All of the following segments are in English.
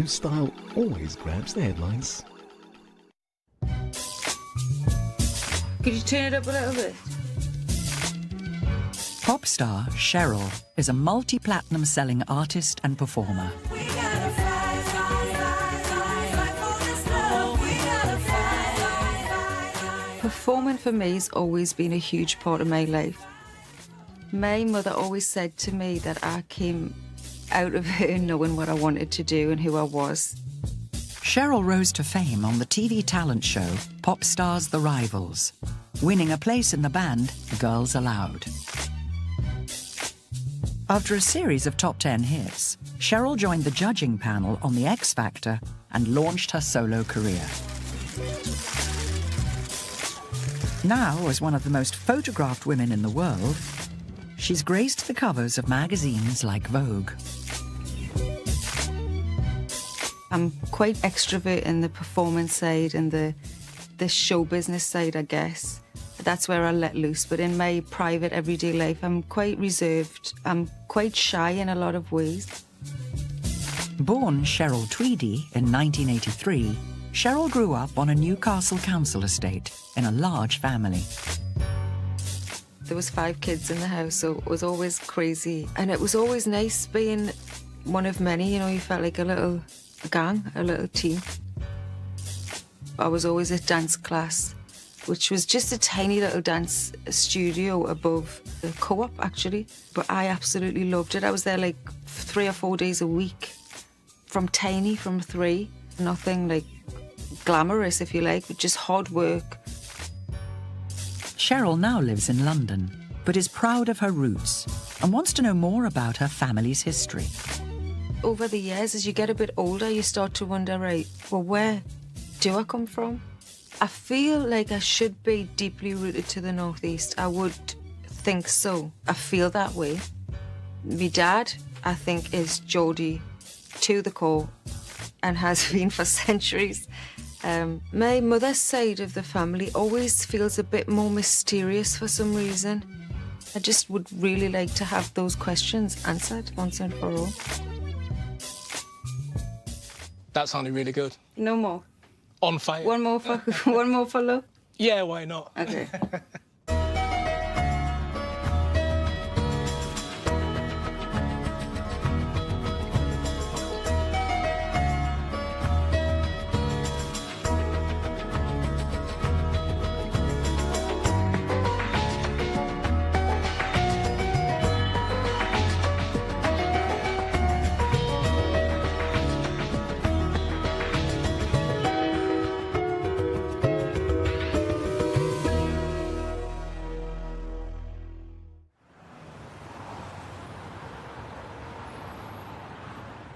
Style always grabs the headlines. Could you turn it up a little bit? Pop star Cheryl is a multi-platinum selling artist and performer. Performing for me has always been a huge part of my life. My mother always said to me that I came out of her knowing what I wanted to do and who I was. Cheryl rose to fame on the TV talent show Pop Stars The Rivals, winning a place in the band Girls Aloud. After a series of top 10 hits, Cheryl joined the judging panel on The X Factor and launched her solo career. Now, as one of the most photographed women in the world, she's graced the covers of magazines like Vogue. I'm quite extrovert in the performance side and the show business side, I guess. That's where I let loose. But in my private, everyday life, I'm quite reserved. I'm quite shy in a lot of ways. Born Cheryl Tweedy in 1983, Cheryl grew up on a Newcastle council estate in a large family. There was 5 kids in the house, so it was always crazy. And it was always nice being one of many, you know, you felt like a little gang, a little team. I was always at dance class, which was just a tiny little dance studio above the co-op, actually. But I absolutely loved it. I was there like 3 or 4 days a week, from 3. Nothing like glamorous, if you like, but just hard work. Cheryl now lives in London, but is proud of her roots and wants to know more about her family's history. Over the years, as you get a bit older, you start to wonder, right, well, where do I come from? I feel like I should be deeply rooted to the Northeast. I would think so. I feel that way. My dad, I think, is Geordie to the core and has been for centuries. My mother's side of the family always feels a bit more mysterious for some reason. I just would really like to have those questions answered once and for all. That sounded really good. No more. On fire. One more for love? Yeah, why not? Okay.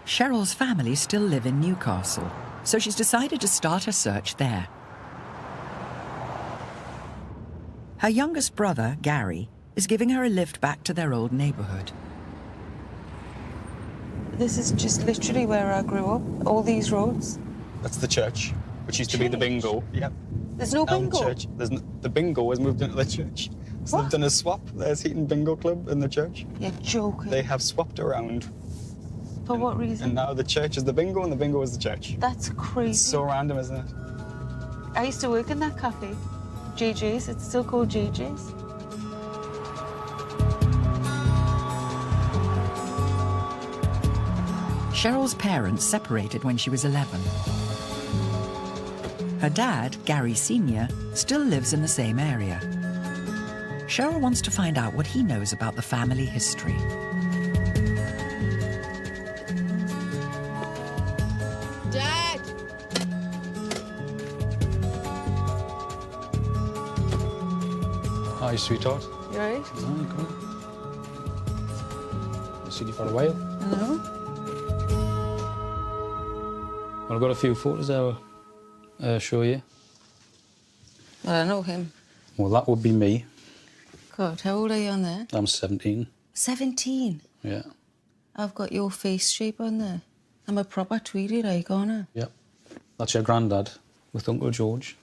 Cheryl's family still live in Newcastle, so she's decided to start a search there. Her youngest brother, Gary, is giving her a lift back to their old neighbourhood. This is just literally where I grew up, all these roads. That's the church, which used to be the bingo. Yep. There's no bingo? Church. The bingo has moved into the church. So they've done a swap. There's Heaton Bingo Club in the church. You're joking. They have swapped around. For what reason? And now the church is the bingo and the bingo is the church. That's crazy. It's so random, isn't it? I used to work in that cafe, JJ's. It's still called JJ's. Cheryl's parents separated when she was 11. Her dad, Gary Sr., still lives in the same area. Cheryl wants to find out what he knows about the family history. Dad! Hi, sweetheart. You all right? Oh, come on. I've seen you for a while. No? Well, I've got a few photos I'll show you. Well, I know him. Well, that would be me. God, how old are you on there? I'm 17. 17? Yeah. I've got your face shape on there. I'm a proper Tweedy, like, aren't I? Yep. That's your granddad with Uncle George.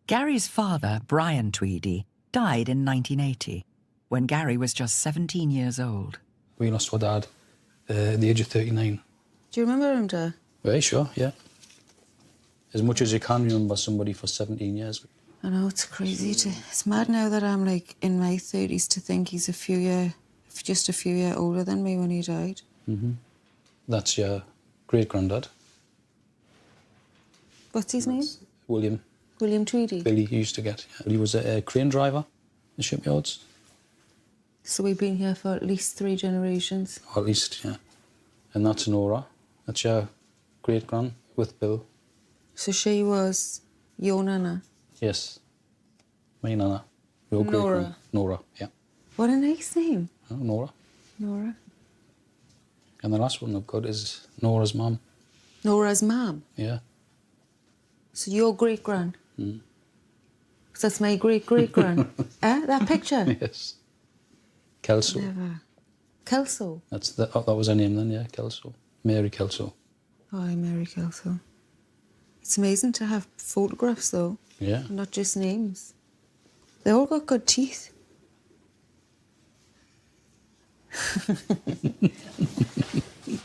Gary's father, Brian Tweedy, died in 1980, when Gary was just 17 years old. We lost our dad at the age of 39. Do you remember him, Dad? Very sure, yeah. As much as you can remember somebody for 17 years. I know, it's crazy. It's mad now that I'm, like, in my 30s to think he's just a few years older than me when he died. Mm-hmm. That's your great-granddad. What's his name? William. William Tweedy? Billy, he used to get. Yeah. He was a crane driver in the shipyards. So we've been here for at least 3 generations. Or at least, yeah. And that's Nora. That's your great-gran with Bill. So she was your nana? Yes. My nana. Your Nora. great-gran. Nora, yeah. What a nice name. Oh, Nora. Nora. And the last one I've got is Nora's mum. Nora's mum? Yeah. So your great-gran? Mm. So that's my great-great-gran? That picture? Yes. Kelso. Never. Kelso? That was her name then, yeah, Kelso. Mary Kelso. Oh, Mary Kelso. It's amazing to have photographs, though. Yeah. Not just names. They all got good teeth.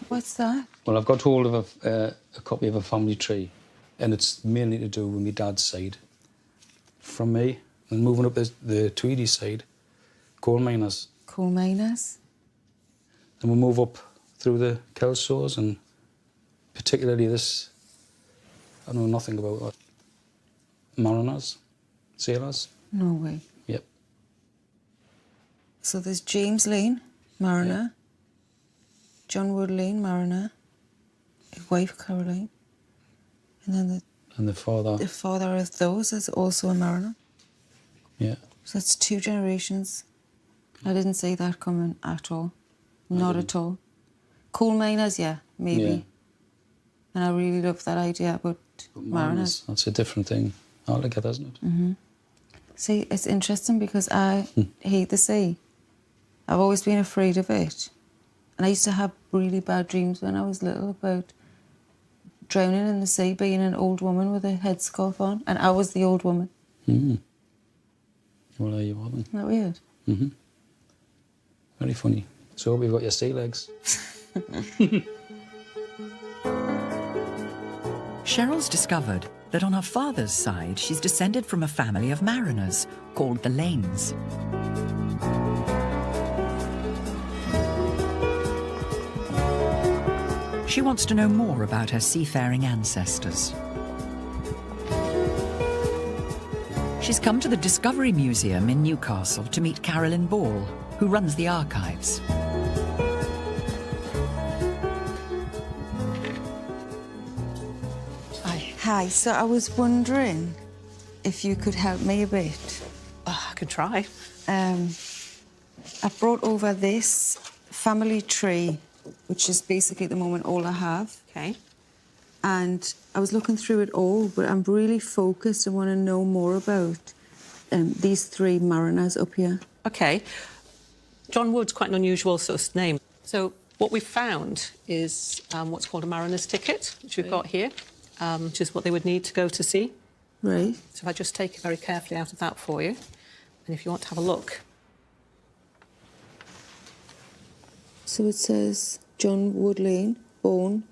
What's that? Well, I've got hold of a copy of a family tree, and it's mainly to do with my dad's side. From me, and moving up the Tweedy side, coal miners. Coal miners? And we'll move up through the Kelsos, and particularly this, I know nothing about it. Mariners, sailors. No way. Yep. So there's James Lane, mariner. John Wood Lane, mariner. His wife, Caroline. And then And the father. the father of those is also a mariner. Yeah. So that's 2 generations. I didn't see that coming at all. Not at all. Coal miners, yeah, maybe. Yeah. And I really love that idea, but mariners. That's a different thing altogether, isn't it? Mm-hmm. See, it's interesting because I hate the sea. I've always been afraid of it. And I used to have really bad dreams when I was little about drowning in the sea, being an old woman with a headscarf on, and I was the old woman. Mm. Well, there you are then. Isn't that weird? Mm-hmm. Very funny. So we've got your sea legs. Cheryl's discovered that on her father's side, she's descended from a family of mariners called the Lanes. She wants to know more about her seafaring ancestors. She's come to the Discovery Museum in Newcastle to meet Carolyn Ball, who runs the archives. Hi, so I was wondering if you could help me a bit. Oh, I can try. I brought over this family tree, which is basically at the moment all I have. Okay. And I was looking through it all, but I'm really focused. I want to know more about these 3 mariners up here. Okay. John Wood's quite an unusual sort of name. So what we've found is what's called a mariner's ticket, which we've got here, which is what they would need to go to sea. Right. So if I just take it very carefully out of that for you, and if you want to have a look. So it says John Wood Lane, born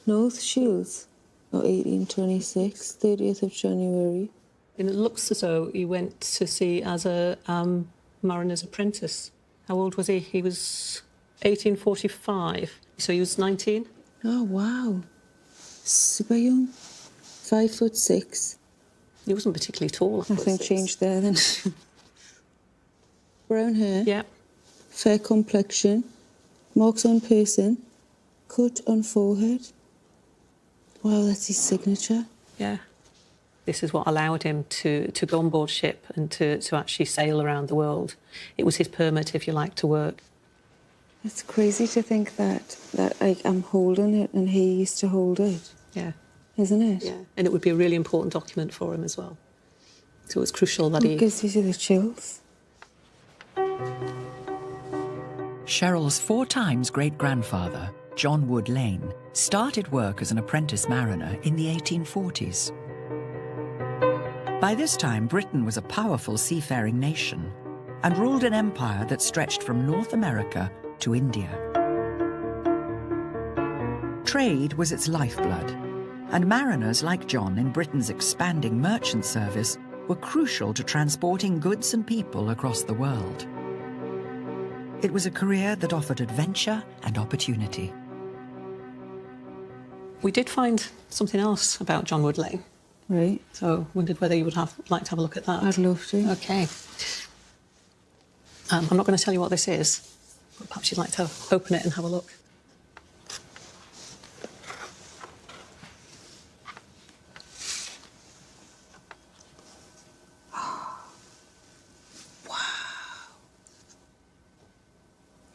North Shields, 1826, 30th of January. And it looks as though he went to sea as a mariner's apprentice. How old was he? He was 1845, so he was 19. Oh, wow. Super young. 5'6". He wasn't particularly tall. Nothing changed there then. Brown hair. Yeah. Fair complexion. Marks on person. Cut on forehead. Wow, that's his signature. Yeah. This is what allowed him to go on board ship and to actually sail around the world. It was his permit, if you like, to work. It's crazy to think that like, I'm holding it and he used to hold it. Yeah. Isn't it? Yeah. And it would be a really important document for him as well. So it's crucial that It gives you the chills. Cheryl's 4 times great-grandfather, John Wood Lane, started work as an apprentice mariner in the 1840s. By this time, Britain was a powerful seafaring nation and ruled an empire that stretched from North America to India. Trade was its lifeblood, and mariners like John in Britain's expanding merchant service were crucial to transporting goods and people across the world. It was a career that offered adventure and opportunity. We did find something else about John Wood Lane. Right. So wondered whether you would like to have a look at that. I'd love to. Okay. I'm not going to tell you what this is, but perhaps you'd like to open it and have a look.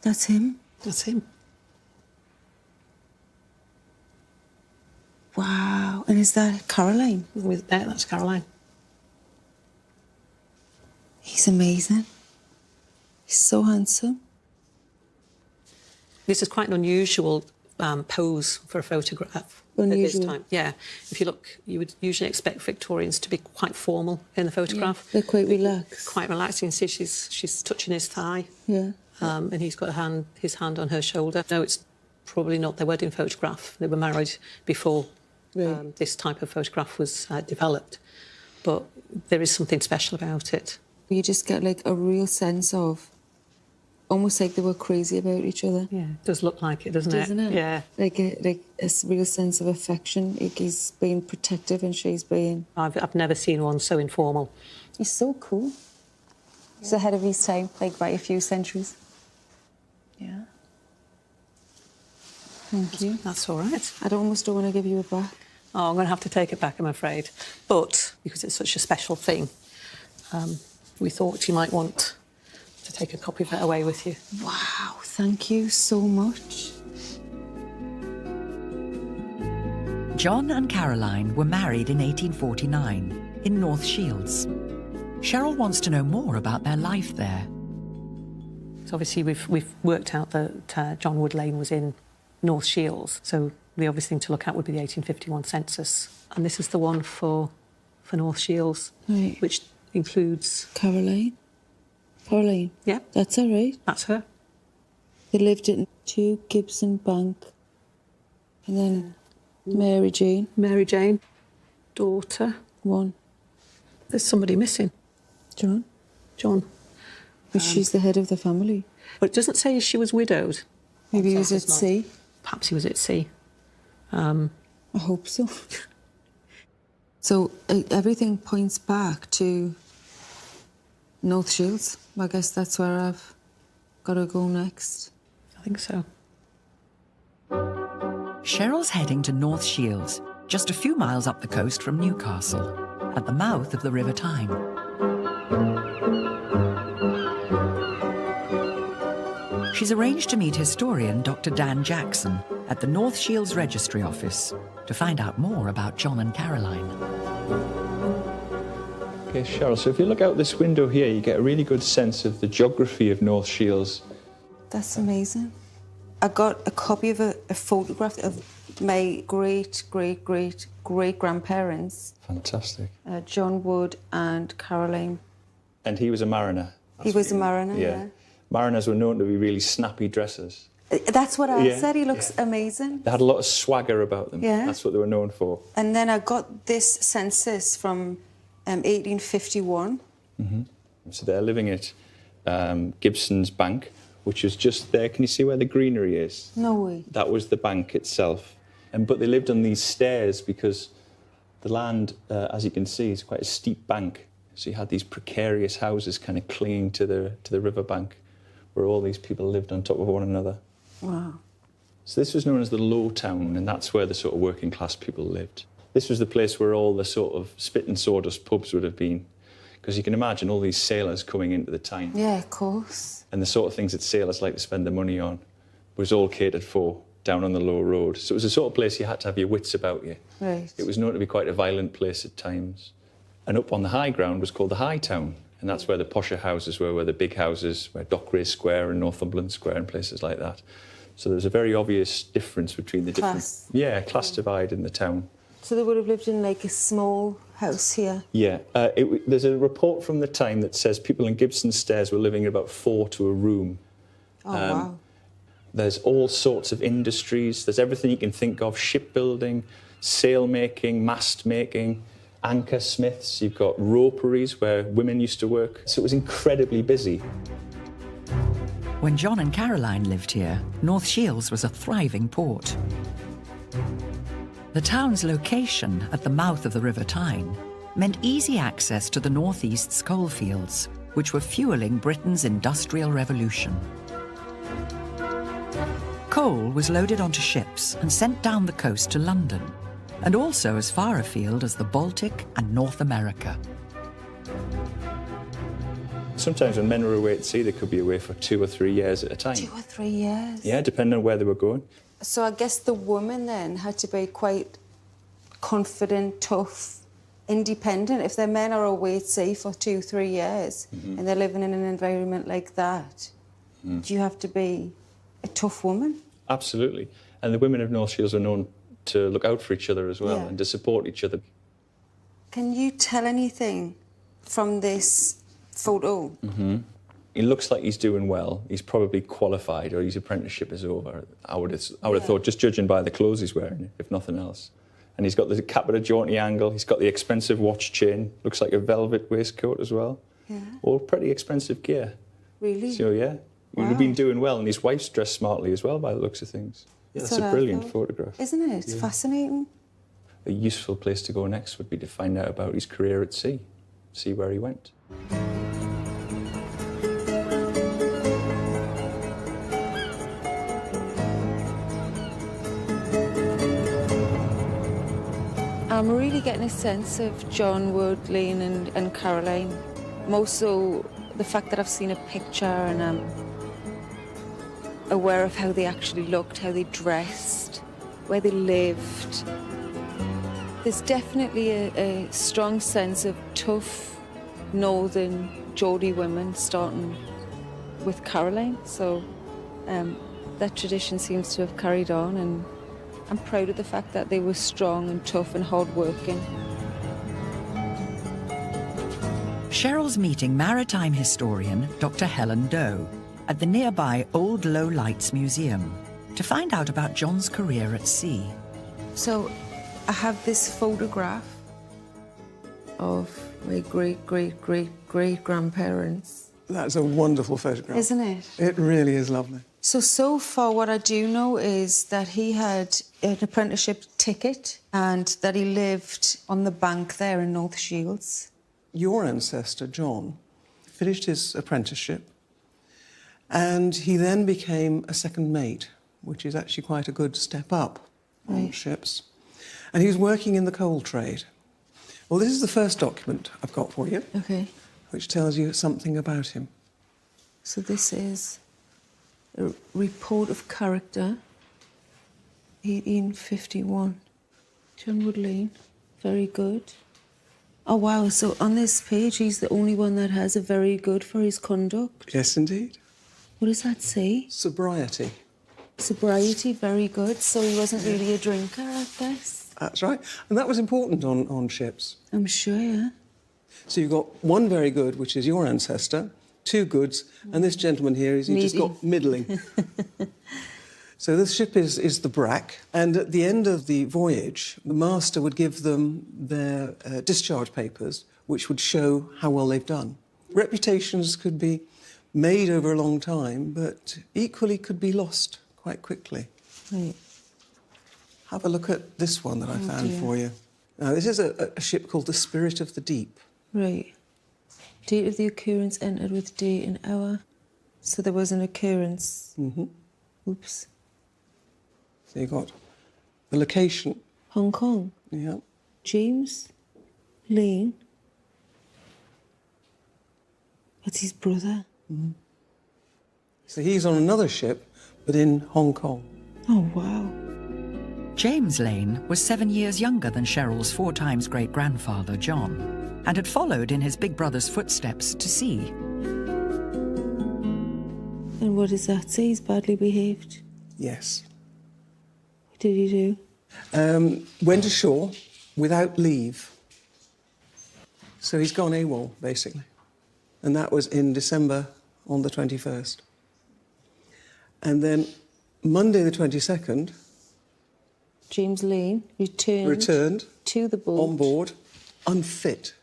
That's him? That's him. Wow. And is that Caroline? That's Caroline. He's amazing. He's so handsome. This is quite an unusual pose for a photograph at this Unusual. time. Yeah. If you look, you would usually expect Victorians to be quite formal in the photograph. They're quite relaxed. Quite relaxed. You can see she's touching his thigh. Yeah. And he's got his hand on her shoulder. No, it's probably not their wedding photograph. They were married before this type of photograph was developed. But there is something special about it. You just get like a real sense of, almost like they were crazy about each other. Yeah, it does look like it, doesn't it? Doesn't it? Yeah. Like a real sense of affection. Like he's being protective and she's being... I've never seen one so informal. He's so cool. He's ahead of his time, like by a few centuries. Yeah. Thank you. That's all right. I almost don't want to give you it back. Oh, I'm going to have to take it back, I'm afraid. But because it's such a special thing, we thought you might want to take a copy of it away with you. Wow, thank you so much. John and Caroline were married in 1849 in North Shields. Cheryl wants to know more about their life there. So obviously we've worked out that John Wood Lane was in North Shields, so the obvious thing to look at would be the 1851 census. And this is the one for North Shields, Right. which includes... Caroline? Caroline? Yeah, That's all right. that's her. They lived at 2 Gibson Bank. And then Mary Jane, Mary Jane, daughter. 1. There's somebody missing. John? John. She's the head of the family. But it doesn't say she was widowed. Maybe he was It's at not. sea. Perhaps he was at sea. I hope so. So everything points back to North Shields. I guess that's where I've got to go next. I think so. Cheryl's heading to North Shields, just a few miles up the coast from Newcastle, at the mouth of the River Tyne. She's arranged to meet historian Dr. Dan Jackson at the North Shields Registry Office to find out more about John and Caroline. Okay, Cheryl, so if you look out this window here, you get a really good sense of the geography of North Shields. That's amazing. I got a copy of a photograph of my great-great-great-great-grandparents, Fantastic. John Wood and Caroline. And he was a mariner. He was a mariner, yeah. Mariners were known to be really snappy dressers. That's what I Yeah, said. He looks yeah. amazing. They had a lot of swagger about them. Yeah. That's what they were known for. And then I got this census from 1851. So they're living at Gibson's Bank, which is just there. Can you see where the greenery is? No way. That was the bank itself. But they lived on these stairs because the land, as you can see, is quite a steep bank. So you had these precarious houses kind of clinging to the riverbank, where all these people lived on top of one another. Wow. So this was known as the Low Town, and that's where the sort of working class people lived. This was the place where all the sort of spit and sawdust pubs would have been, because you can imagine all these sailors coming into the Tyne. Yeah, of course. And the sort of things that sailors like to spend their money on was all catered for down on the low road. So it was the sort of place you had to have your wits about you. Right. It was known to be quite a violent place at times. And up on the high ground was called the High Town, and that's where the posher houses were the big houses, where Dockwray Square and Northumberland Square and places like that. So there's a very obvious difference between the Class. different... Yeah, class divide in the town. So they would have lived in like a small house here. Yeah, there's a report from the time that says people in Gibson Stairs were living in about 4 to a room. Oh, wow. There's all sorts of industries. There's everything you can think of: shipbuilding, sail making, mast making, anchor smiths. You've got roperies where women used to work. So it was incredibly busy. When John and Caroline lived here, North Shields was a thriving port. The town's location at the mouth of the River Tyne meant easy access to the northeast's coalfields, which were fueling Britain's industrial revolution. Coal was loaded onto ships and sent down the coast to London, and also as far afield as the Baltic and North America. Sometimes when men were away at sea, they could be away for 2 or 3 years at a time. 2 or 3 years? Yeah, depending on where they were going. So I guess the woman then had to be quite confident, tough, independent. If their men are away at sea for 2 or 3 years and they're living in an environment like that, do you have to be a tough woman? Absolutely. And the women of North Shields are known to look out for each other as well and to support each other. Can you tell anything from this photo? He looks like he's doing well. He's probably qualified or his apprenticeship is over. I would have thought, just judging by the clothes he's wearing, if nothing else. And he's got the cap at a jaunty angle. He's got the expensive watch chain. Looks like a velvet waistcoat as well. Yeah. All pretty expensive gear. Really? So, yeah. He would have been doing well. And his wife's dressed smartly as well, by the looks of things. Yeah, that's a brilliant photograph. Isn't it? It's fascinating. A useful place to go next would be to find out about his career at sea, see where he went. I'm really getting a sense of John Wood, Lane and Caroline. More so the fact that I've seen a picture and I'm aware of how they actually looked, how they dressed, where they lived. There's definitely a strong sense of tough northern Geordie women, starting with Caroline. So that tradition seems to have carried on, and I'm proud of the fact that they were strong and tough and hard-working. Cheryl's meeting maritime historian Dr. Helen Doe at the nearby Old Low Lights Museum to find out about John's career at sea. So I have this photograph of my great-great-great-great-grandparents. That's a wonderful photograph. Isn't it? It really is lovely. So far what I do know is that he had an apprenticeship ticket and that he lived on the bank there in North Shields. Your ancestor, John, finished his apprenticeship and he then became a second mate, which is actually quite a good step up on ships. And he was working in the coal trade. Well, this is the first document I've got for you, which tells you something about him. So this is a report of character, 1851. John Wood Lane, very good. Oh, wow, so on this page, he's the only one that has a very good for his conduct. Yes, indeed. What does that say? Sobriety. Sobriety, very good. So he wasn't really a drinker, I guess. That's right. And that was important on ships. I'm sure, yeah. So you've got one very good, which is your ancestor, 2 goods, and this gentleman here, he's just got middling. So this ship is the Brack, and at the end of the voyage, the master would give them their discharge papers, which would show how well they've done. Reputations could be made over a long time, but equally could be lost quite quickly. Right. Have a look at this one that I found for you. Now, this is a ship called the Spirit of the Deep. Right. Date of the occurrence entered with date and hour. So there was an occurrence. Oops. So you've got the location. Hong Kong. Yeah. James Lane. That's his brother. So he's on another ship, but in Hong Kong. Oh, wow. James Lane was 7 years younger than Cheryl's 4 times great-grandfather, John, and had followed in his big brother's footsteps to sea. And what does that say? He's badly behaved? Yes. What did he do? Went ashore without leave. So he's gone AWOL, basically. And that was in December on the 21st. And then Monday the 22nd, James Lane returned to the boat. on board, unfit.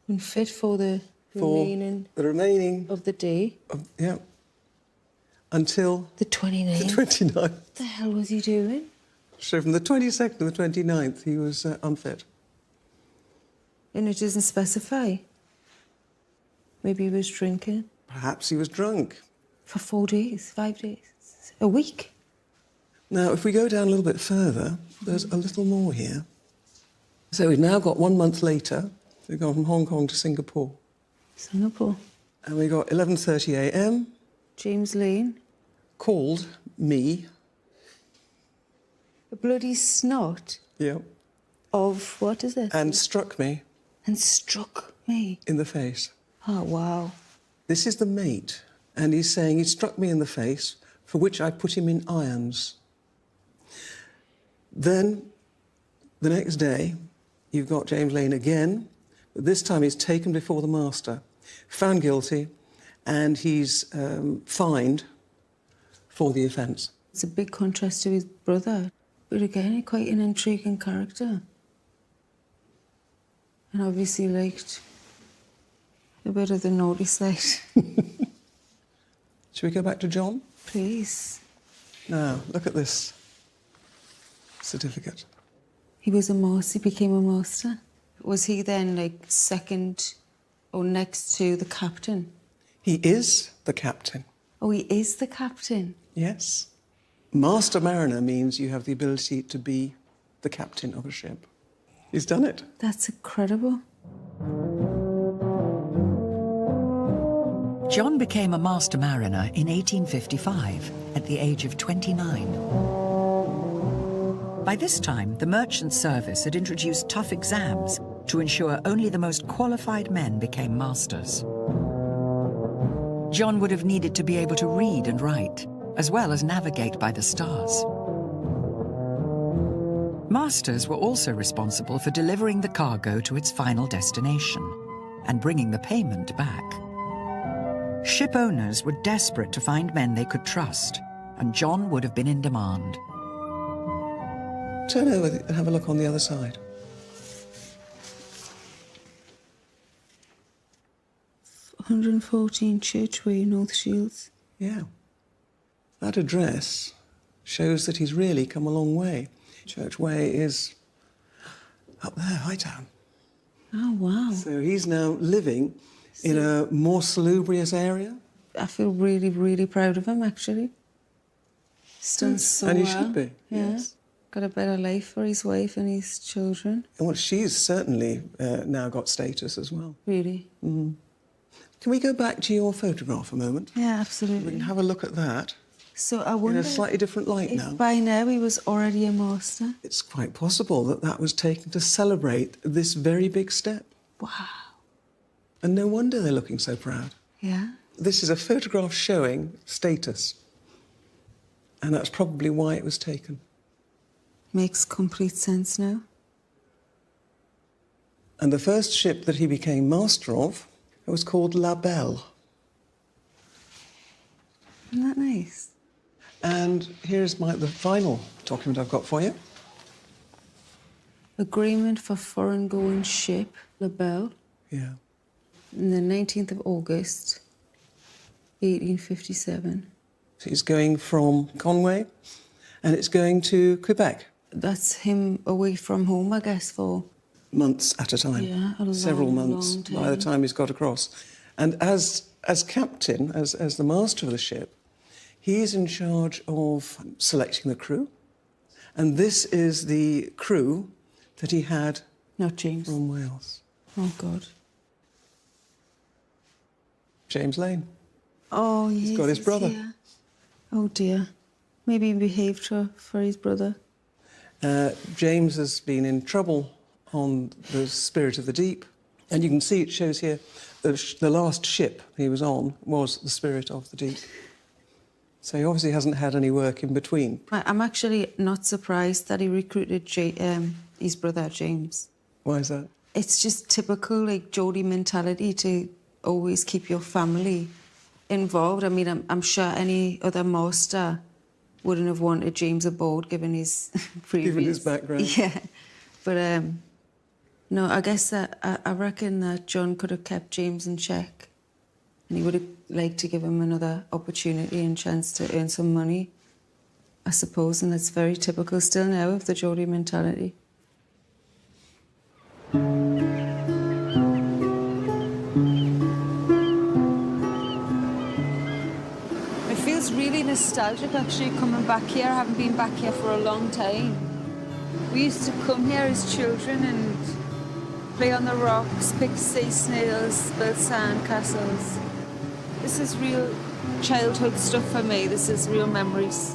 Unfit for the remaining the remaining of the day. Yeah. Until The 29th. the 29th. What the hell was he doing? So from the 22nd to the 29th, he was unfit. And it doesn't specify. Maybe he was drinking. Perhaps he was drunk. For 4 days, 5 days, a week. Now, if we go down a little bit further, there's a little more here. So we've now got 1 month later. We've gone from Hong Kong to Singapore. Singapore. And we got 11:30 a.m. James Lane. Called me. A bloody snot Yeah. of, what is it? And struck me And struck me. in the face. Oh, wow. This is the mate. And he's saying he struck me in the face, for which I put him in irons. Then, the next day, you've got James Lane again, but this time he's taken before the master, found guilty, and he's fined for the offence. It's a big contrast to his brother, but again, quite an intriguing character. And obviously liked a bit of the naughty side. Shall we go back to John? Please. Now, look at this certificate. He was a master, he became a master. Was he then like second or next to the captain? He is the captain. Oh, he is the captain. Yes. Master mariner means you have the ability to be the captain of a ship. He's done it. That's incredible. John became a master mariner in 1855 at the age of 29. By this time, the merchant service had introduced tough exams to ensure only the most qualified men became masters. John would have needed to be able to read and write, as well as navigate by the stars. Masters were also responsible for delivering the cargo to its final destination and bringing the payment back. Ship owners were desperate to find men they could trust, and John would have been in demand. Turn over and have a look on the other side. "114 Churchway, North Shields." Yeah. That address shows that he's really come a long way. Churchway is up there, Hightown. Oh, wow. So he's now living in a more salubrious area. I feel really, really proud of him, actually. He's done so And he well. should be, Yeah. yes. Got a better life for his wife and his children. And well, she's certainly now got status as well. Really. Can we go back to your photograph a moment? Yeah, We absolutely. can have a look at that So I in wonder a slightly different light if now. by now he was already a master. It's quite possible that that was taken to celebrate this very big step. Wow. And no wonder they're looking so proud. Yeah. This is a photograph showing status. And that's probably why it was taken. Makes complete sense now. And the first ship that he became master of was called La Belle. Isn't that nice? And here's the final document I've got for you. Agreement for foreign going ship, La Belle, Yeah. on the 19th of August, 1857. So he's going from Conway and it's going to Quebec. That's him away from home, I guess, for... Months at a time. Yeah, a Several long, months long by the time. time he's got across. And as captain, as the master of the ship, he's in charge of selecting the crew. And this is the crew that he had Not James. from Wales. Oh, God. James Lane. Oh, yes. He's got his brother. here. Oh, dear. Maybe he behaved for his brother. James has been in trouble on the Spirit of the Deep. And you can see it shows here the last ship he was on was the Spirit of the Deep. So he obviously hasn't had any work in between. I'm actually not surprised that he recruited his brother, James. Why is that? It's just typical, like, Geordie mentality to always keep your family involved. I mean, I'm sure any other master wouldn't have wanted James aboard, given his previous... Given his background. Yeah. But, no, I guess that I reckon that John could have kept James in check, and he would have liked to give him another opportunity and chance to earn some money, I suppose, and that's very typical still now of the Geordie mentality. It feels really nostalgic actually coming back here. I haven't been back here for a long time. We used to come here as children and play on the rocks, pick sea snails, build sand castles. This is real childhood stuff for me. This is real memories.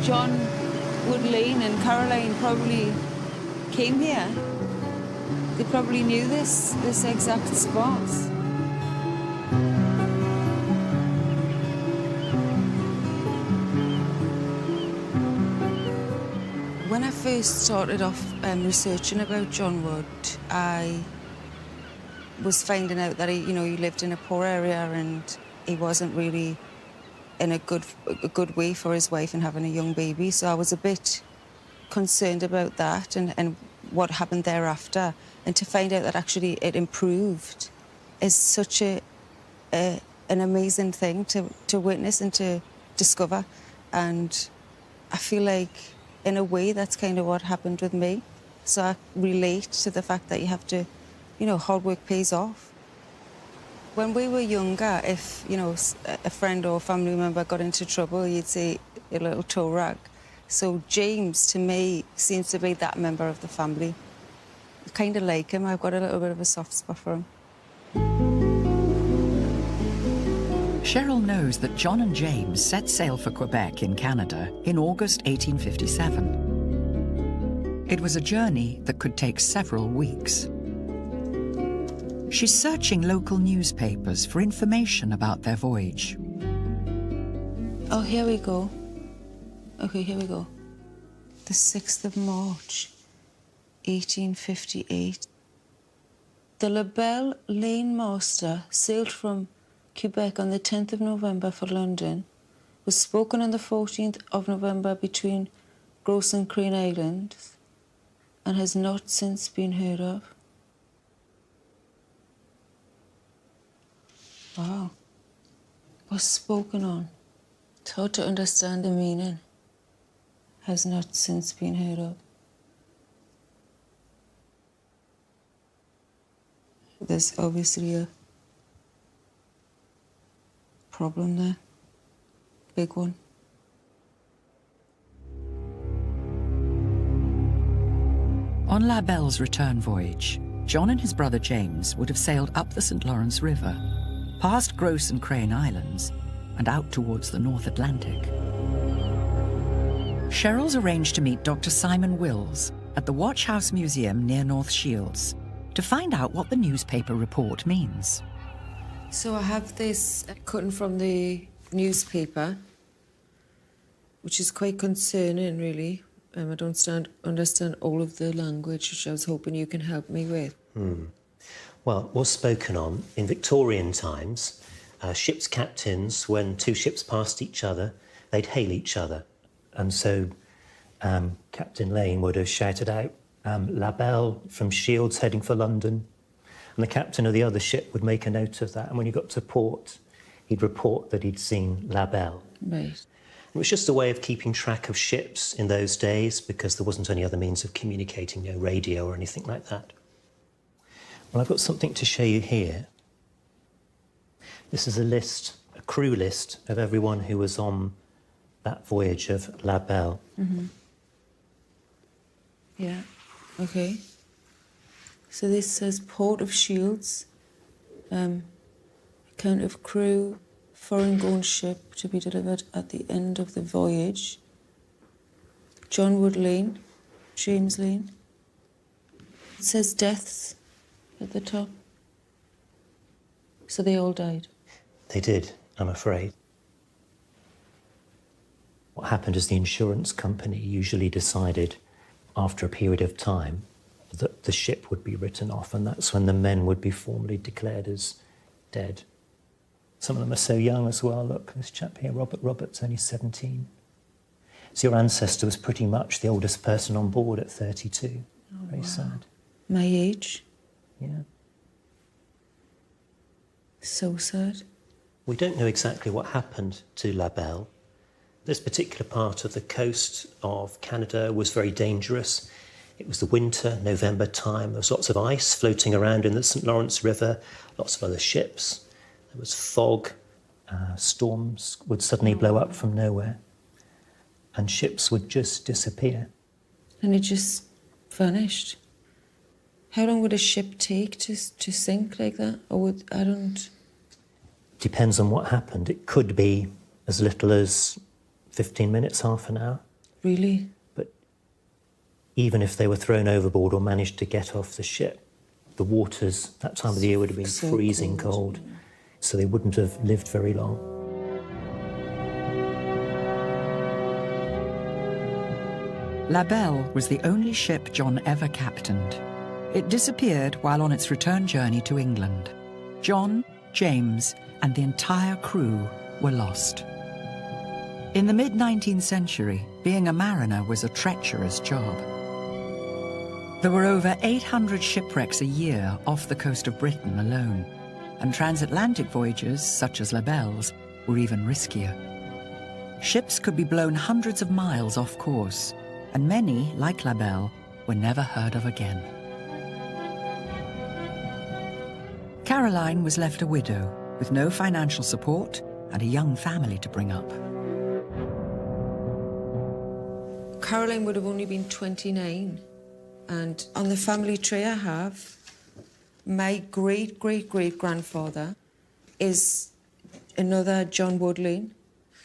John Wood Lane and Caroline probably came here. They probably knew this exact spot. When I first started off researching about John Wood, I was finding out that he lived in a poor area and he wasn't really in a good way for his wife and having a young baby. So I was a bit concerned about that and what happened thereafter. And to find out that actually it improved is such an amazing thing to witness and to discover. And I feel like, in a way, that's kind of what happened with me. So I relate to the fact that you have to, hard work pays off. When we were younger, if, a friend or family member got into trouble, you'd say a little tow rag. So James, to me, seems to be that member of the family. I kind of like him. I've got a little bit of a soft spot for him. Cheryl knows that John and James set sail for Quebec in Canada in August 1857. It was a journey that could take several weeks. She's searching local newspapers for information about their voyage. Oh, here we go. Okay, here we go. The 6th of March, 1858. The La Belle Lane Master sailed from Quebec on the 10th of November for London, was spoken on the 14th of November between Gross and Crane Islands, and has not since been heard of. Wow. Was spoken on. It's hard to understand the meaning. Has not since been heard of. There's obviously a problem there. Big one. On La Belle's return voyage, John and his brother James would have sailed up the St. Lawrence River, past Gross and Crane Islands, and out towards the North Atlantic. Cheryl's arranged to meet Dr. Simon Wills at the Watch House Museum near North Shields to find out what the newspaper report means. So I have this cutting from the newspaper, which is quite concerning, really. I don't understand all of the language, which I was hoping you can help me with. Well, it was spoken on in Victorian times. Ships' captains, when two ships passed each other, they'd hail each other. And so Captain Lane would have shouted out, La Belle from Shields heading for London. And the captain of the other ship would make a note of that. And when he got to port, he'd report that he'd seen La Belle. Right. It was just a way of keeping track of ships in those days because there wasn't any other means of communicating, no radio or anything like that. Well, I've got something to show you here. This is a list, a crew list of everyone who was on that voyage of La Belle. Mm-hmm. Yeah, okay. So this says Port of Shields, account of crew, foreign-going ship to be delivered at the end of the voyage. John Wood Lane, James Lane. It says deaths at the top. So they all died? They did, I'm afraid. What happened is the insurance company usually decided after a period of time that the ship would be written off, and that's when the men would be formally declared as dead. Some of them are so young as well. Look, this chap here, Robert's only 17. So your ancestor was pretty much the oldest person on board at 32. Very sad. My age? Yeah. So sad. We don't know exactly what happened to La Belle. This particular part of the coast of Canada was very dangerous. It was the winter, November time. There was lots of ice floating around in the St. Lawrence River, lots of other ships. There was fog. Storms would suddenly blow up from nowhere. And ships would just disappear. And it just vanished. How long would a ship take to sink like that? Or would, I don't... Depends on what happened. It could be as little as 15 minutes, half an hour. Really? But even if they were thrown overboard or managed to get off the ship, the waters that time of the year would have been So freezing cold. So they wouldn't have lived very long. La Belle was the only ship John ever captained. It disappeared while on its return journey to England. John, James, and the entire crew were lost. In the mid-19th century, being a mariner was a treacherous job. There were over 800 shipwrecks a year off the coast of Britain alone, and transatlantic voyages, such as La Belle's, were even riskier. Ships could be blown hundreds of miles off course, and many, like La Belle, were never heard of again. Caroline was left a widow, with no financial support and a young family to bring up. Caroline would have only been 29. And on the family tree I have, my great-great-great-grandfather is another John Wood Lane.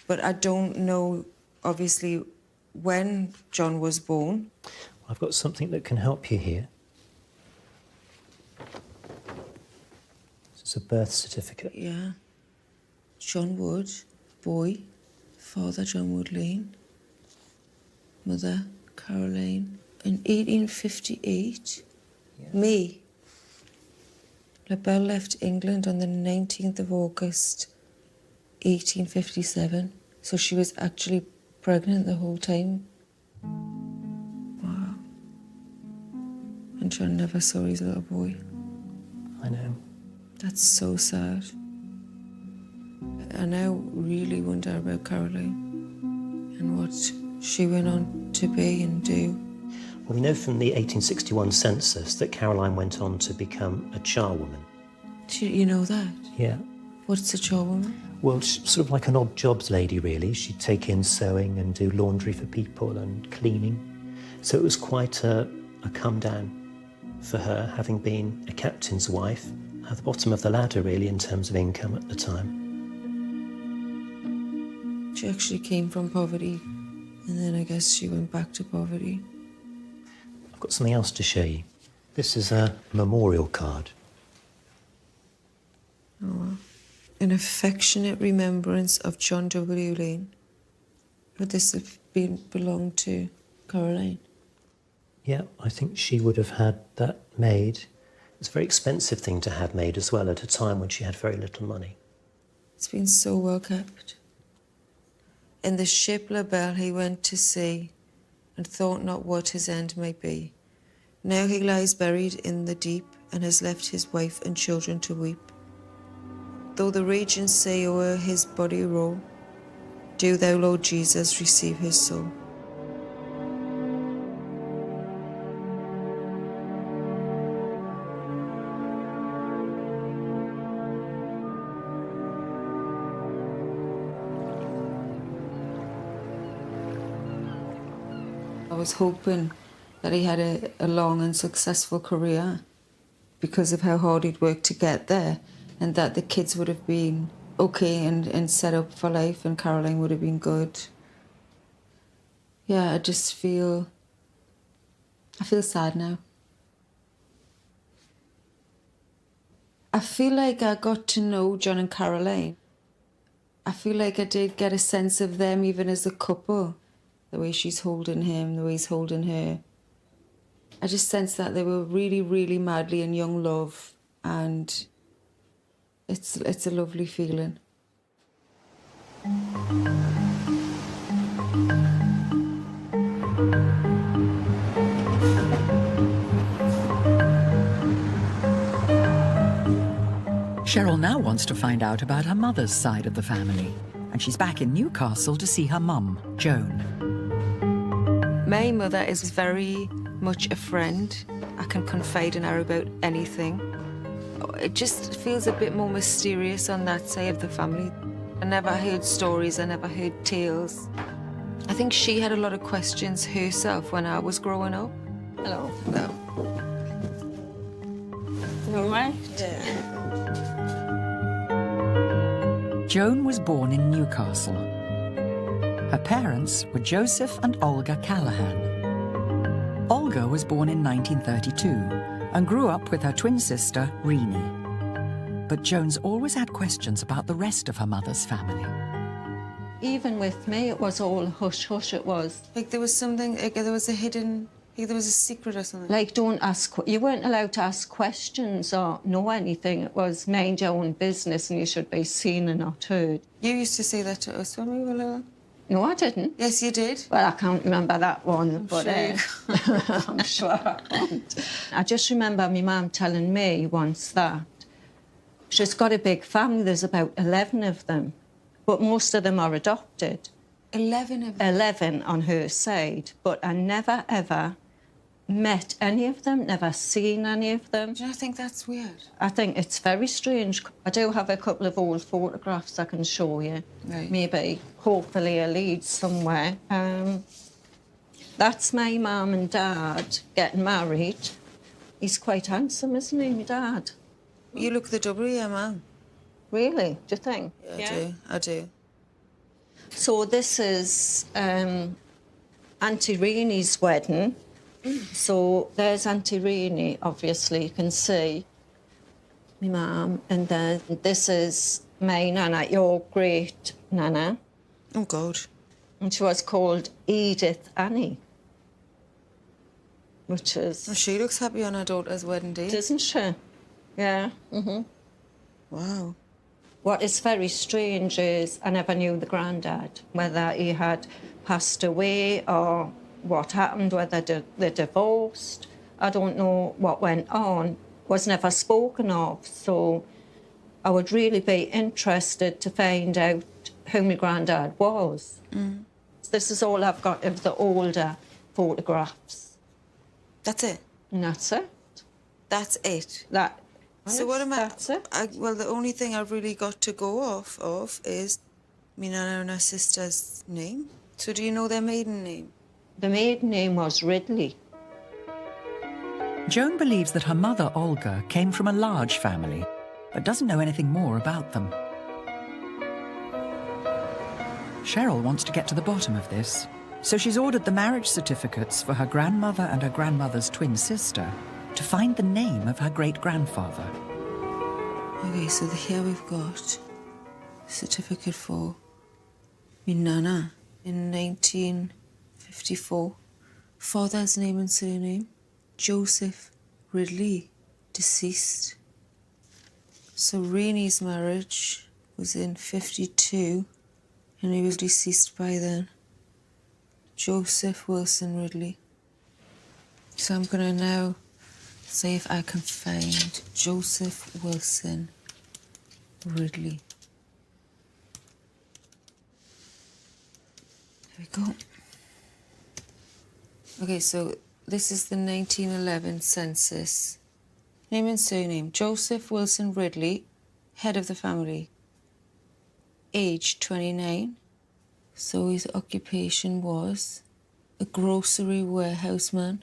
But I don't know, obviously, when John was born. I've got something that can help you here. It's a birth certificate. Yeah. John Wood, boy. Father, John Wood Lane. Mother, Caroline. In 1858, May, La Belle left England on the 19th of August, 1857. So she was actually pregnant the whole time. Wow. And John never saw his little boy. I know. That's so sad. I now really wonder about Caroline and what she went on to be and do. Well, we know from the 1861 census that Caroline went on to become a charwoman. You know that? Yeah. What's a charwoman? Well, she's sort of like an odd jobs lady, really. She'd take in sewing and do laundry for people and cleaning. So it was quite a come down for her, having been a captain's wife, at the bottom of the ladder, really, in terms of income at the time. She actually came from poverty, and then I guess she went back to poverty. I've got something else to show you. This is a memorial card. Oh, wow. An affectionate remembrance of John W. Lane. Would this have belonged to Caroline? Yeah, I think she would have had that made. It's a very expensive thing to have made as well at a time when she had very little money. It's been so well kept. In the ship La Belle he went to sea, and thought not what his end might be. Now he lies buried in the deep, and has left his wife and children to weep. Though the raging sea o'er his body roll, do thou, Lord Jesus, receive his soul. I was hoping that he had a long and successful career because of how hard he'd worked to get there, and that the kids would have been okay and set up for life, and Caroline would have been good. Yeah, I feel sad now. I feel like I got to know John and Caroline. I feel like I did get a sense of them even as a couple. The way she's holding him, the way he's holding her. I just sense that they were really, really madly in young love, and it's a lovely feeling. Cheryl now wants to find out about her mother's side of the family, and she's back in Newcastle to see her mum, Joan. My mother is very much a friend. I can confide in her about anything. It just feels a bit more mysterious on that side of the family. I never heard stories, I never heard tales. I think she had a lot of questions herself when I was growing up. Hello. No. You all right? Yeah. Joan was born in Newcastle. Her parents were Joseph and Olga Callahan. Olga was born in 1932 and grew up with her twin sister, Renee. But Joan's always had questions about the rest of her mother's family. Even with me, it was all hush-hush, it was. Like there was something, like there was a hidden, like there was a secret or something. Like, don't ask, you weren't allowed to ask questions or know anything. It was mind your own business and you should be seen and not heard. You used to say that to us when we were little. No, I didn't. Yes, you did. Well, I can't remember that one, but sure I'm sure I can't. I just remember my mum telling me once that she's got a big family. There's about 11 of them, but most of them are adopted. 11 of them? 11 on her side, but I never, ever met any of them, never seen any of them. Do you not think that's weird? I think it's very strange. I do have a couple of old photographs I can show you. Right. Maybe, hopefully, a lead somewhere. That's my mum and dad getting married. He's quite handsome, isn't he, my dad? You look the double, yeah, Mum. Really? Do you think? Yeah, I do. So this is Auntie Renee's wedding. So there's Auntie Renee, obviously, you can see. My mum. And then this is my nana, your great nana. Oh, God. And she was called Edith Annie. Which is... Well, she looks happy on her daughter's wedding day. Doesn't she? Yeah. Wow. What is very strange is I never knew the granddad, whether he had passed away or what happened, whether they divorced. I don't know what went on. Was never spoken of, so I would really be interested to find out who my granddad was. This is all I've got of the older photographs. That's it? And that's it. That's it? That. So what am I... That's it. Well, the only thing I've really got to go off of is me nana and her sister's name. So do you know their maiden name? The maiden name was Ridley. Joan believes that her mother, Olga, came from a large family, but doesn't know anything more about them. Cheryl wants to get to the bottom of this, so she's ordered the marriage certificates for her grandmother and her grandmother's twin sister to find the name of her great-grandfather. Okay, so here we've got a certificate for me nana in 1954. Father's name and surname, Joseph Ridley, deceased. So Renee's marriage was in 52, and he was deceased by then. Joseph Wilson Ridley. So I'm gonna now see if I can find Joseph Wilson Ridley. There we go. Okay, so this is the 1911 census. Name and surname, Joseph Wilson Ridley, head of the family. Age 29. So his occupation was a grocery warehouseman.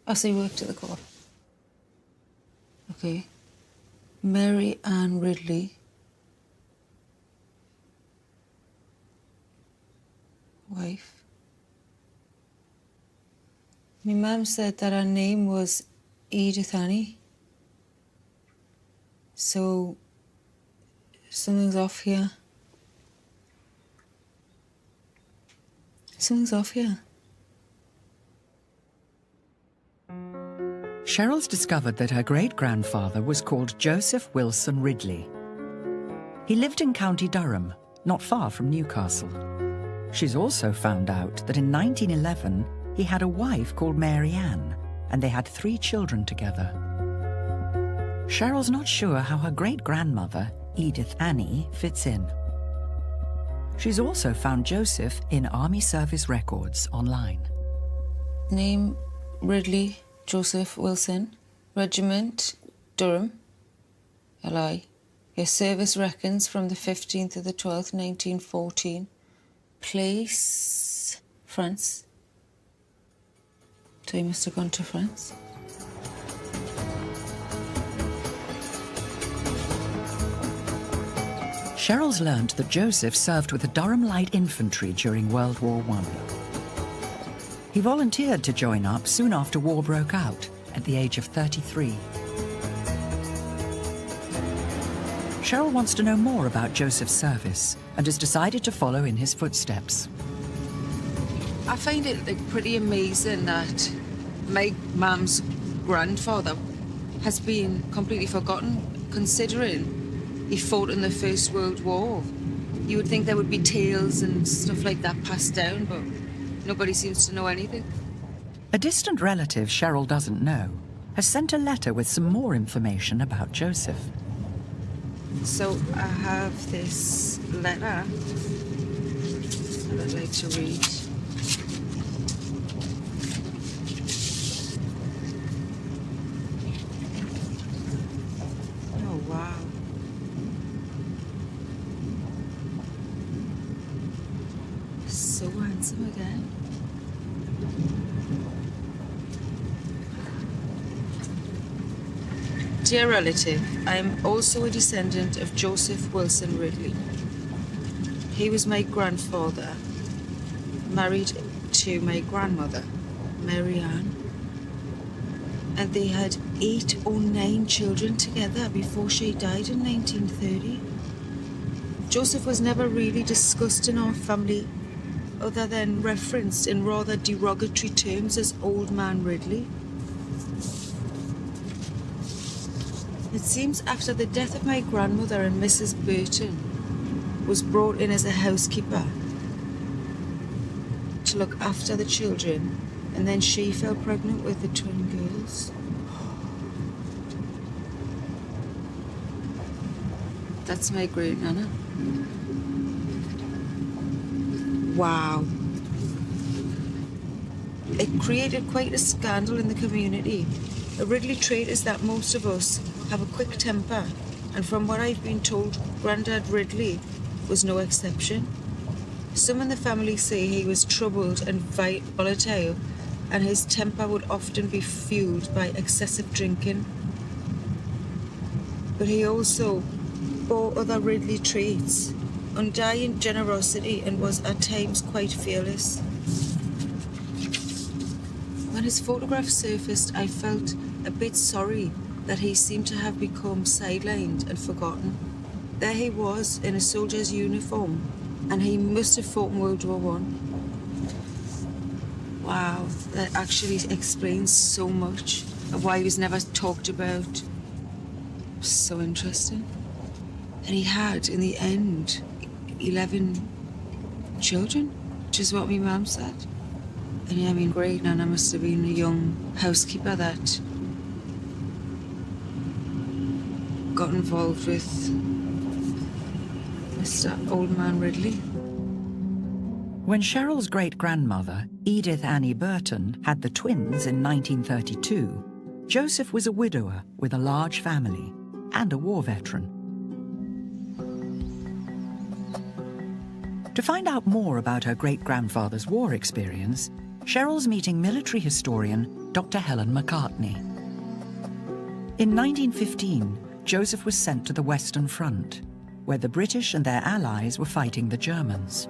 Oh, so he worked at the co-op. Okay. Mary Ann Ridley. Wife. My mum said that her name was Edith Annie. So something's off here. Something's off here. Cheryl's discovered that her great-grandfather was called Joseph Wilson Ridley. He lived in County Durham not far from Newcastle. She's also found out that in 1911 he had a wife called Mary Ann, and they had 3 children together. Cheryl's not sure how her great-grandmother, Edith Annie, fits in. She's also found Joseph in Army Service records online. Name, Ridley Joseph Wilson. Regiment, Durham. LI. Your service reckons from the 15th to the 12th, 1914. Place, France. So he must have gone to France. Cheryl's learned that Joseph served with the Durham Light Infantry during World War I. He volunteered to join up soon after war broke out, at the age of 33. Cheryl wants to know more about Joseph's service and has decided to follow in his footsteps. I find it pretty amazing that my mum's grandfather has been completely forgotten, considering he fought in the First World War. You would think there would be tales and stuff like that passed down, but nobody seems to know anything. A distant relative Cheryl doesn't know has sent a letter with some more information about Joseph. So I have this letter that I'd like to read. Oh, wow. So handsome again. Dear relative, I am also a descendant of Joseph Wilson Ridley. He was my grandfather, married to my grandmother, Mary Ann, and they had 8 or 9 children together before she died in 1930. Joseph was never really discussed in our family other than referenced in rather derogatory terms as Old Man Ridley. It seems after the death of my grandmother and Mrs. Burton was brought in as a housekeeper to look after the children, and then she fell pregnant with the twin girls. That's my great nana. Wow. It created quite a scandal in the community. A Ridley trait is that most of us have a quick temper, and from what I've been told, Grandad Ridley was no exception. Some in the family say he was troubled and volatile, and his temper would often be fueled by excessive drinking. But he also bore other Ridley traits, undying generosity, and was at times quite fearless. When his photograph surfaced, I felt a bit sorry that he seemed to have become sidelined and forgotten. There he was in a soldier's uniform, and he must have fought in World War I. Wow, that actually explains so much of why he was never talked about. So interesting. And he had, in the end, 11 children, which is what my mum said. And yeah, I mean, great Nana must have been a young housekeeper that got involved with Mr. Old Man Ridley. When Cheryl's great-grandmother, Edith Annie Burton, had the twins in 1932, Joseph was a widower with a large family and a war veteran. To find out more about her great-grandfather's war experience, Cheryl's meeting military historian Dr. Helen McCartney. In 1915, Joseph was sent to the Western Front, where the British and their allies were fighting the Germans.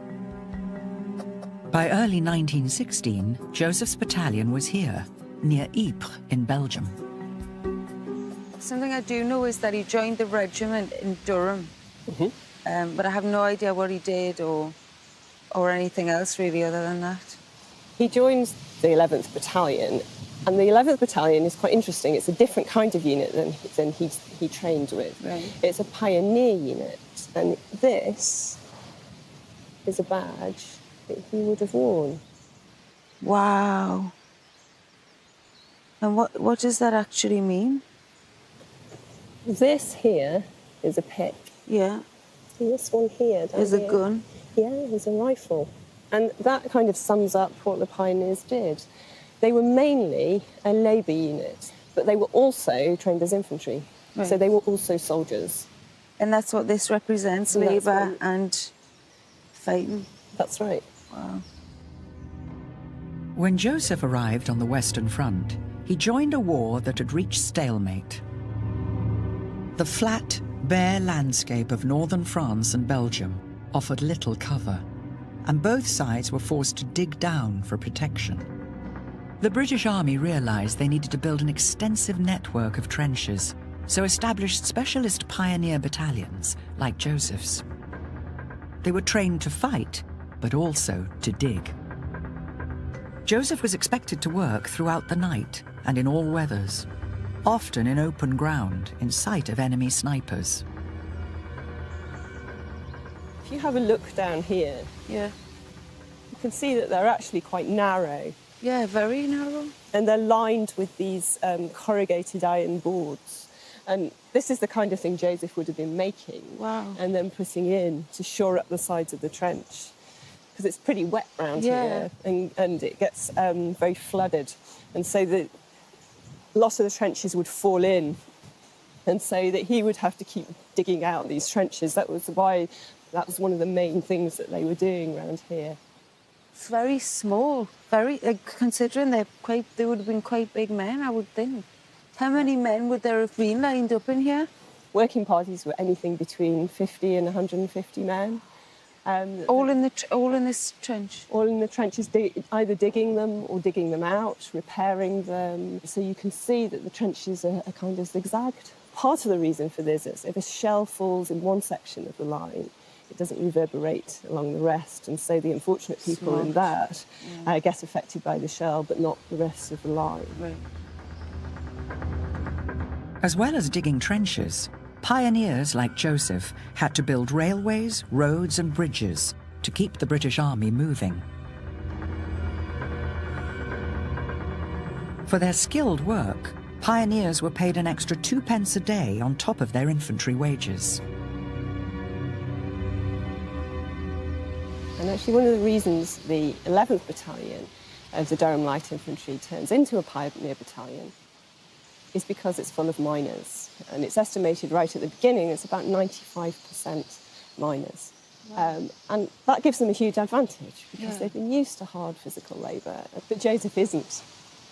By early 1916, Joseph's battalion was here, near Ypres in Belgium. Something I do know is that he joined the regiment in Durham, but I have no idea what he did or anything else really other than that. He joins the 11th Battalion, and the 11th Battalion is quite interesting. It's a different kind of unit than he trained with. Right. It's a pioneer unit, and this is a badge that he would have worn. Wow. And what does that actually mean? This here is a pick. Yeah. And this one here down Is a here, gun. Yeah, is a rifle. And that kind of sums up what the pioneers did. They were mainly a labour unit, but they were also trained as infantry. Right. So they were also soldiers. And that's what this represents, And that's labour what- and fighting. That's right. Wow. When Joseph arrived on the Western Front, he joined a war that had reached stalemate. The flat, bare landscape of northern France and Belgium offered little cover, and both sides were forced to dig down for protection. The British Army realised they needed to build an extensive network of trenches, so established specialist pioneer battalions like Joseph's. They were trained to fight, but also to dig. Joseph was expected to work throughout the night and in all weathers, often in open ground, in sight of enemy snipers. If you have a look down here, Yeah. you can see that they're actually quite narrow. Yeah, very narrow. And they're lined with these corrugated iron boards. And this is the kind of thing Joseph would have been making. Wow. And then putting in to shore up the sides of the trench. Because it's pretty wet round Yeah. here and it gets very flooded. And so a lot of the trenches would fall in. And so that he would have to keep digging out these trenches. That was one of the main things that they were doing around here. It's very small. Very, considering they would have been quite big men, I would think. How many men would there have been lined up in here? Working parties were anything between 50 and 150 men. All in this trench. All in the trenches, either digging them or digging them out, repairing them. So you can see that the trenches are kind of zigzagged. Part of the reason for this is if a shell falls in one section of the line, it doesn't reverberate along the rest. And so the unfortunate people in that get affected by the shell, but not the rest of the line. Right. As well as digging trenches, pioneers like Joseph had to build railways, roads and bridges to keep the British Army moving. For their skilled work, pioneers were paid an extra 2 pence a day on top of their infantry wages. And actually one of the reasons the 11th Battalion of the Durham Light Infantry turns into a pioneer battalion is because it's full of miners. And it's estimated right at the beginning it's about 95% miners. Wow. And that gives them a huge advantage because they've been used to hard physical labour. But Joseph isn't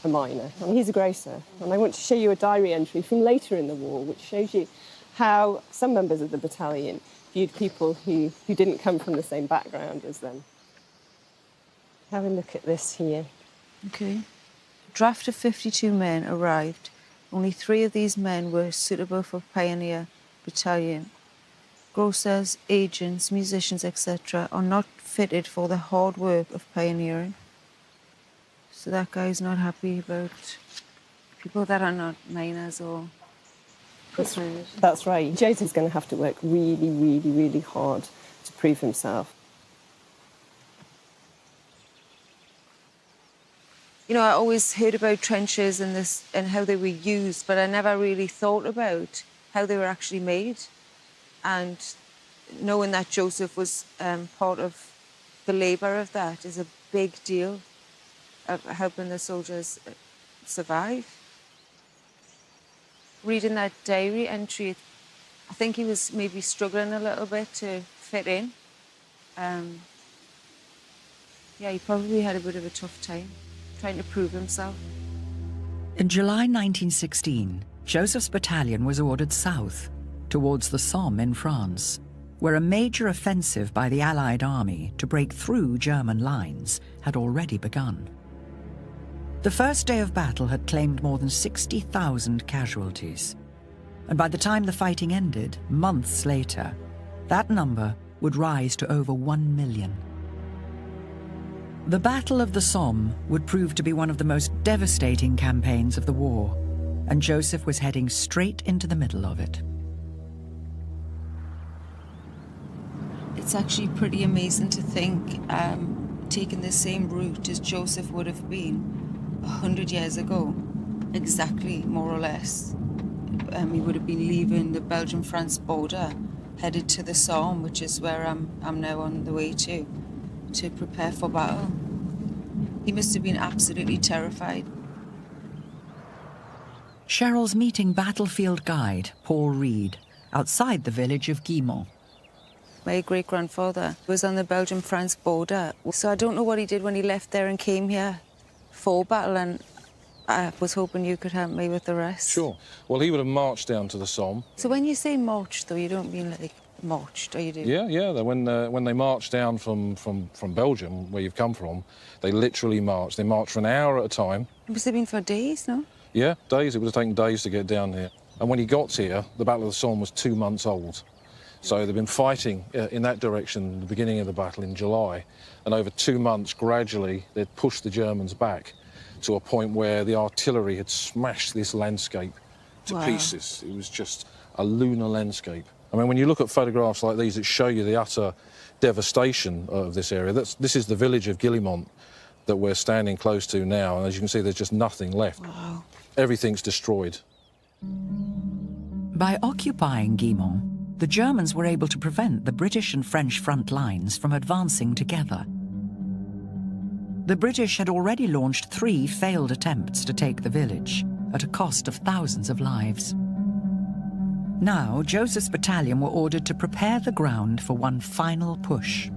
a miner, and he's a grocer. And I want to show you a diary entry from later in the war, which shows you how some members of the battalion viewed people who didn't come from the same background as them. Have a look at this here. Okay. A draft of 52 men arrived. Only 3 of these men were suitable for pioneer battalion. Grocers, agents, musicians, etc. are not fitted for the hard work of pioneering. So that guy's not happy about people that are not miners or... That's right. Joseph's going to have to work really, really, really hard to prove himself. You know, I always heard about trenches and how they were used, but I never really thought about how they were actually made. And knowing that Joseph was part of the labour of that is a big deal of helping the soldiers survive. Reading that diary entry, I think he was maybe struggling a little bit to fit in. Yeah, he probably had a bit of a tough time trying to prove himself. In July 1916, Joseph's battalion was ordered south, towards the Somme in France, where a major offensive by the Allied army to break through German lines had already begun. The first day of battle had claimed more than 60,000 casualties, and by the time the fighting ended, months later, that number would rise to over 1 million. The Battle of the Somme would prove to be one of the most devastating campaigns of the war, and Joseph was heading straight into the middle of it. It's actually pretty amazing to think, taking the same route as Joseph would have been 100 years ago, exactly, more or less. He would have been leaving the Belgium-France border, headed to the Somme, which is where I'm now on the way to prepare for battle. He must have been absolutely terrified. Cheryl's meeting battlefield guide, Paul Reed, outside the village of Guillemont. My great-grandfather was on the Belgium-France border, so I don't know what he did when he left there and came here for battle, and I was hoping you could help me with the rest. Sure. Well, he would have marched down to the Somme. So when you say marched, though, you don't mean like marched, or you do? Yeah. When they marched down from Belgium, where you've come from, they literally marched. They marched for an hour at a time. It must have been for days, no? Yeah, days. It would have taken days to get down here. And when he got here, the Battle of the Somme was 2 months old. So they've been fighting in that direction, the beginning of the battle in July. And over 2 months, gradually, they'd pushed the Germans back to a point where the artillery had smashed this landscape to pieces. It was just a lunar landscape. I mean, when you look at photographs like these that show you the utter devastation of this area, this is the village of Guillemont that we're standing close to now. And as you can see, there's just nothing left. Wow. Everything's destroyed. By occupying Guillemont, the Germans were able to prevent the British and French front lines from advancing together. The British had already launched 3 failed attempts to take the village, at a cost of thousands of lives. Now, Joseph's battalion were ordered to prepare the ground for one final push.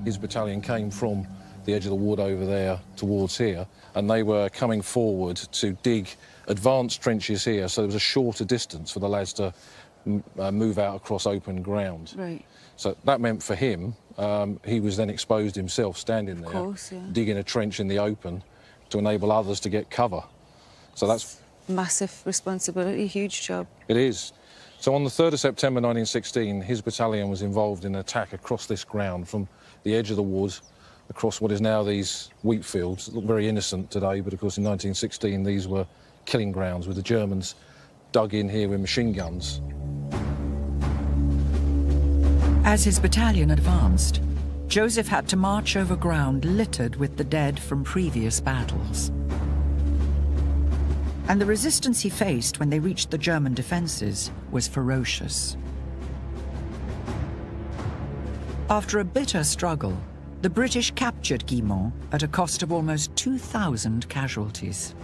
His battalion came from the edge of the wood over there towards here, and they were coming forward to dig advanced trenches here, so there was a shorter distance for the lads to move out across open ground. Right. So that meant for him, he was then exposed himself, standing there, of course, yeah, digging a trench in the open to enable others to get cover. So that's massive responsibility, huge job. It is. So on the 3rd of September 1916, his battalion was involved in an attack across this ground from the edge of the wood across what is now these wheat fields. Look very innocent today, but of course in 1916 these were killing grounds with the Germans dug in here with machine guns. As his battalion advanced, Joseph had to march over ground littered with the dead from previous battles. And the resistance he faced when they reached the German defences was ferocious. After a bitter struggle, the British captured Guillemont at a cost of almost 2,000 casualties.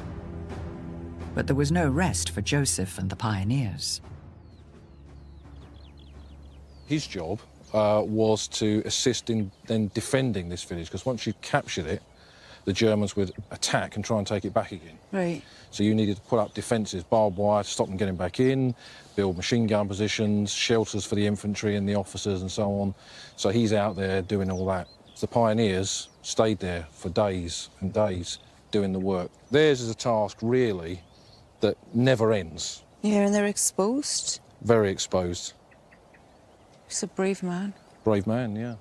But there was no rest for Joseph and the pioneers. His job was to assist in then defending this village, because once you captured it, the Germans would attack and try and take it back again. Right. So you needed to put up defences, barbed wire to stop them getting back in, build machine gun positions, shelters for the infantry and the officers and so on. So he's out there doing all that. The pioneers stayed there for days and days doing the work. Theirs is a task, really, that never ends. Yeah, and they're exposed. Very exposed. He's a brave man. Brave man, yeah.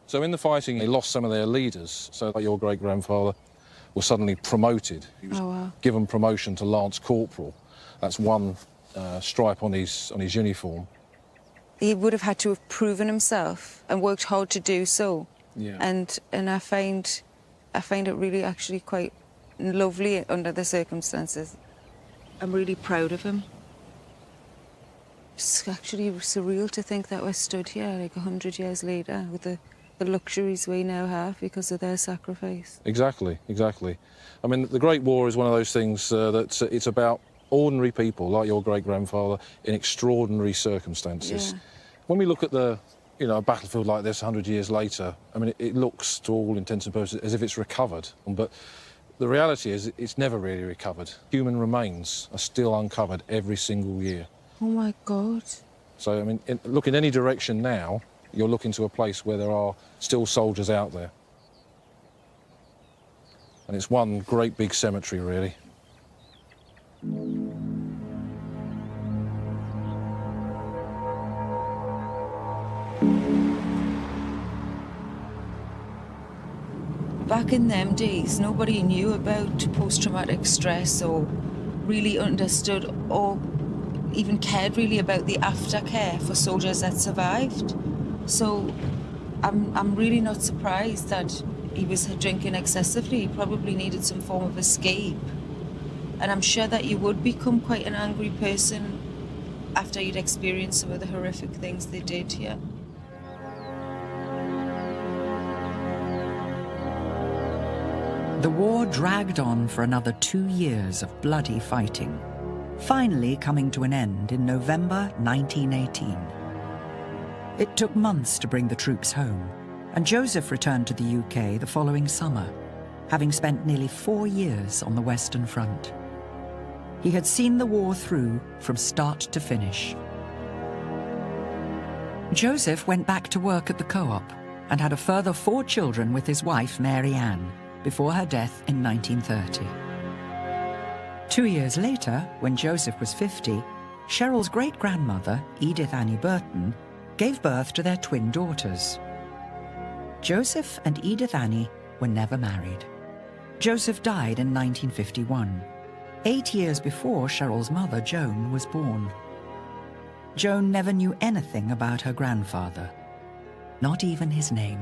So in the fighting, they lost some of their leaders. So like your great-grandfather was suddenly promoted. He was given promotion to Lance Corporal. That's one stripe on his uniform. He would have had to have proven himself and worked hard to do so. Yeah. And I find it really actually quite lovely under the circumstances. I'm really proud of him. It's actually surreal to think that we're stood here like 100 years later with the luxuries we now have because of their sacrifice. Exactly, exactly. I mean, the Great War is one of those things that it's about ordinary people like your great-grandfather in extraordinary circumstances. Yeah. When we look at a battlefield like this 100 years later, I mean, it looks, to all intents and purposes, as if it's recovered. But the reality is it's never really recovered. Human remains are still uncovered every single year. Oh, my God. So, I mean, look in any direction now, you're looking to a place where there are still soldiers out there. And it's one great big cemetery, really. Back in them days, nobody knew about post-traumatic stress or really understood or even cared really about the aftercare for soldiers that survived. So I'm really not surprised that he was drinking excessively. He probably needed some form of escape. And I'm sure that you would become quite an angry person after you'd experienced some of the horrific things they did here. The war dragged on for another 2 years of bloody fighting, finally coming to an end in November 1918. It took months to bring the troops home, and Joseph returned to the UK the following summer, having spent nearly 4 years on the Western Front. He had seen the war through from start to finish. Joseph went back to work at the co-op and had a further 4 children with his wife, Mary Ann, before her death in 1930. 2 years later, when Joseph was 50, Cheryl's great-grandmother, Edith Annie Burton, gave birth to their twin daughters. Joseph and Edith Annie were never married. Joseph died in 1951, 8 years before Cheryl's mother, Joan, was born. Joan never knew anything about her grandfather, not even his name.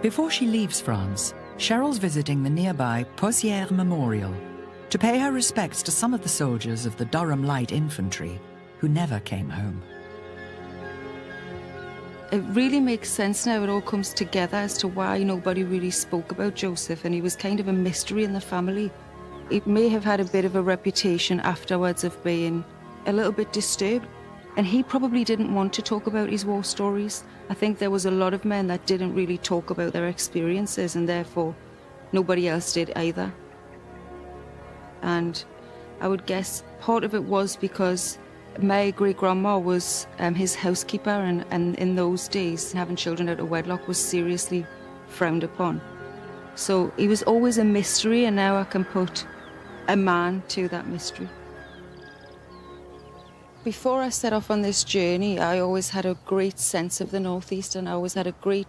Before she leaves France, Cheryl's visiting the nearby Pozières Memorial to pay her respects to some of the soldiers of the Durham Light Infantry who never came home. It really makes sense now. It all comes together as to why nobody really spoke about Joseph, and he was kind of a mystery in the family. He may have had a bit of a reputation afterwards of being a little bit disturbed, and he probably didn't want to talk about his war stories. I think there was a lot of men that didn't really talk about their experiences, and therefore nobody else did either. And I would guess part of it was because my great-grandma was his housekeeper, and in those days, having children out of wedlock was seriously frowned upon. So he was always a mystery, and now I can put a man to that mystery. Before I set off on this journey, I always had a great sense of the Northeast, and I always had a great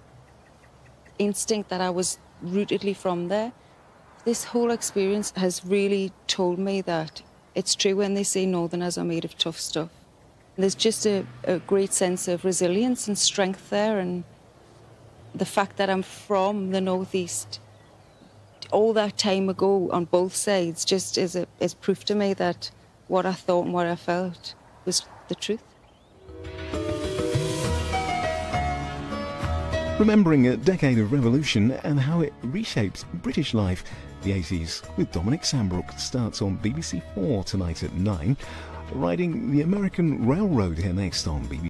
instinct that I was rootedly from there. This whole experience has really told me that it's true when they say Northerners are made of tough stuff. There's just a great sense of resilience and strength there, and the fact that I'm from the Northeast all that time ago on both sides just is proof to me that what I thought and what I felt was the truth. Remembering a decade of revolution and how it reshapes British life, the 80s with Dominic Sambrook starts on BBC 4 tonight at 9. Riding the American Railroad here next on BBC.